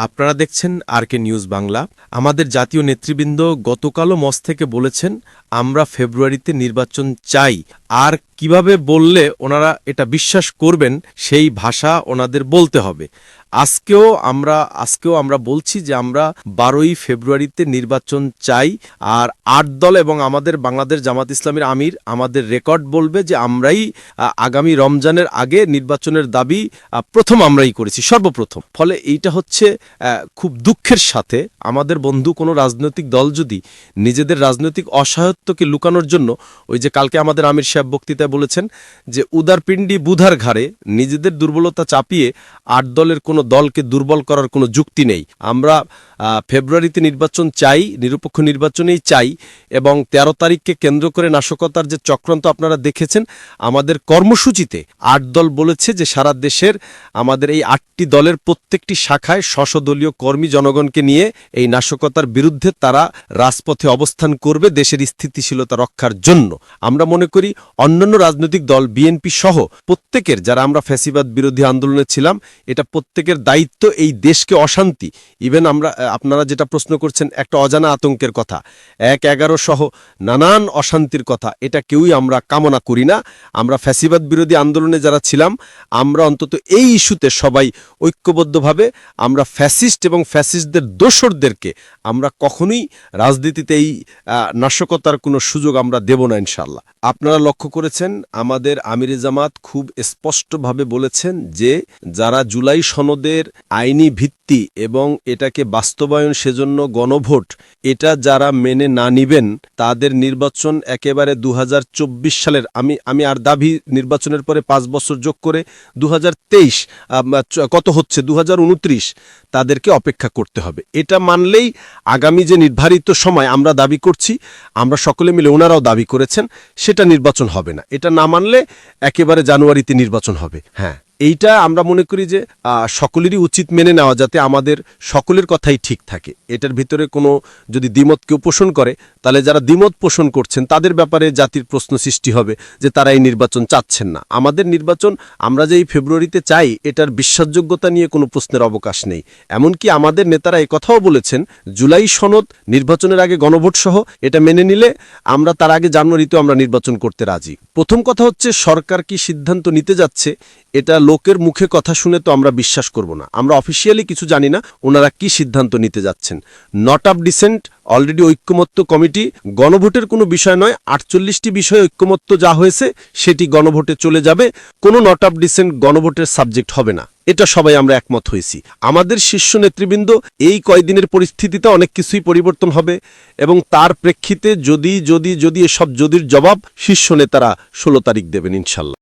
আপনারা দেখছেন আরকে নিউজ বাংলা। আমাদের জাতীয় নেতৃবৃন্দ গতকালও মঞ্চ থেকে বলেছেন আমরা ফেব্রুয়ারিতে নির্বাচন চাই। আর কিভাবে বললে ওনারা এটা বিশ্বাস করবেন সেই ভাষা ওনাদের বলতে হবে। আজকেও আমরা বলছি যে আমরা 12ই ফেব্রুয়ারিতে নির্বাচন চাই। আর 8 দল এবং আমাদের বাংলাদেশ জামাত ইসলামের আমির আমাদের রেকর্ড বলবে যে আমরাই আগামী রমজানের আগে নির্বাচনের দাবি আমরাই করেছি সর্বপ্রথম। ফলে এইটা হচ্ছে খুব দুঃখের সাথে আমাদের বন্ধু কোনো রাজনৈতিক দল যদি নিজেদের রাজনৈতিক অসহায়ত্বকে লুকানোর জন্য ওই যে কালকে আমাদের আমির সাহেব বক্তৃতায় বলেছেন যে উদারপিণ্ডি বুধার ঘাড়ে নিজেদের দুর্বলতা চাপিয়ে 8 দলের কোনো দলকে দুর্বল করার কোনো যুক্তি নেই। আমরা ফেব্রুয়ারিতে নির্বাচন চাই, নিরপেক্ষ নির্বাচনেই চাই। এবং 13 তারিখকে কেন্দ্র করে নাশকতার যে চক্রান্ত আপনারা দেখেছেন, আমাদের কর্মসূচিতে 8 দল বলেছে যে সারা দেশের আমাদের এই 8টি দলের প্রত্যেকটি শাখায় দলীয় কর্মী জনগণকে নিয়ে এই নাশকতার বিরুদ্ধে তারা রাজপথে অবস্থান করবে দেশের স্থিতিশীলতা রক্ষার জন্য। আমরা মনে করি অন্যান্য রাজনৈতিক দল বিএনপি সহ প্রত্যেকের, যারা আমরা ফ্যাসিবাদ বিরোধী আন্দোলনে ছিলাম, এটা প্রত্যেকের দায়িত্ব এই দেশকে অশান্তি, ইভেন আপনারা যেটা প্রশ্ন করছেন একটা অজানা আতঙ্কের কথা, 1-11 সহ নানান অশান্তির কথা, এটা কেউই আমরা কামনা করি না। আমরা ফ্যাসিবাদ বিরোধী আন্দোলনে যারা ছিলাম, আমরা অন্তত এই ইস্যুতে সবাই ঐক্যবদ্ধভাবে আমরা ফ্যাসিস্ট এবং ফ্যাসিস্টদের দোসরদেরকে আমরা কখনোই রাজনীতিতে এই নাশকতার কোনো সুযোগ আমরা দেব না ইনশাল্লাহ। আপনারা লক্ষ্য করেছেন আমাদের আমিরে জামাত খুব স্পষ্টভাবে বলেছেন যে যারা জুলাই সনদের আইনি ভিত্তি এবং এটাকে বাস্তবায়ন সেজন্য গণভোট এটা যারা মেনে না নিবেন তাদের নির্বাচন একেবারে 2024 সালের আমি আর দাবি নির্বাচনের পরে 5 বছর যোগ করে 2023 কত হচ্ছে 2029 তাদেরকে অপেক্ষা করতে হবে। এটা মানলেই আগামী যে নির্ধারিত সময় আমরা দাবি করছি, আমরা সকলে মিলে ওনারাও দাবি করেছেন, সেটা নির্বাচন হবে না। এটা না মানলে একেবারে জানুয়ারিতে নির্বাচন হবে। হ্যাঁ, এইটা আমরা মনে করি যে সকলেরই উচিত মেনে নেওয়া, যাতে আমাদের সকলের কথাই ঠিক থাকে। এটার ভিতরে কোনো যদি দ্বিমত কেউ পোষণ করে, তাহলে যারা দ্বিমত পোষণ করছেন তাদের ব্যাপারে জাতির প্রশ্ন সৃষ্টি হবে যে তারা এই নির্বাচন চাচ্ছেন না। আমাদের নির্বাচন আমরা যে এই ফেব্রুয়ারিতে চাই, এটার বিশ্বাসযোগ্যতা নিয়ে কোনো প্রশ্নের অবকাশ নেই। এমনকি আমাদের নেতারা এই কথাও বলেছেন, জুলাই সনদ নির্বাচনের আগে গণভোট সহ এটা মেনে নিলে আমরা তার আগে জানুয়ারিতেও আমরা নির্বাচন করতে রাজি। প্রথম কথা হচ্ছে সরকার কি সিদ্ধান্ত নিতে যাচ্ছে, এটা লোকের মুখে কথা শুনে তো আমরা বিশ্বাস করব না। আমরা অফিসিয়ালি কিছু জানি না ওনারা কি সিদ্ধান্ত নিতে যাচ্ছেন। নট অফ ডিসেন্ট অলরেডি ঐক্যমত্য কমিটি, গণভোটের কোনো বিষয় নয়, 48টি বিষয়ে ঐক্যমত্য যা হয়েছে সেটি গণভোটে চলে যাবে। কোনো নট অফ ডিসেন্ট গণভোটের সাবজেক্ট হবে না, এটা সবাই আমরা একমত হয়েছি। আমাদের শীর্ষ নেতৃবৃন্দ এই কয়দিনের পরিস্থিতিতে অনেক কিছুই পরিবর্তন হবে এবং তার প্রেক্ষিতে যদি এসব যদির জবাব শীর্ষ নেতারা 16 তারিখ দেবেন ইনশাল্লাহ।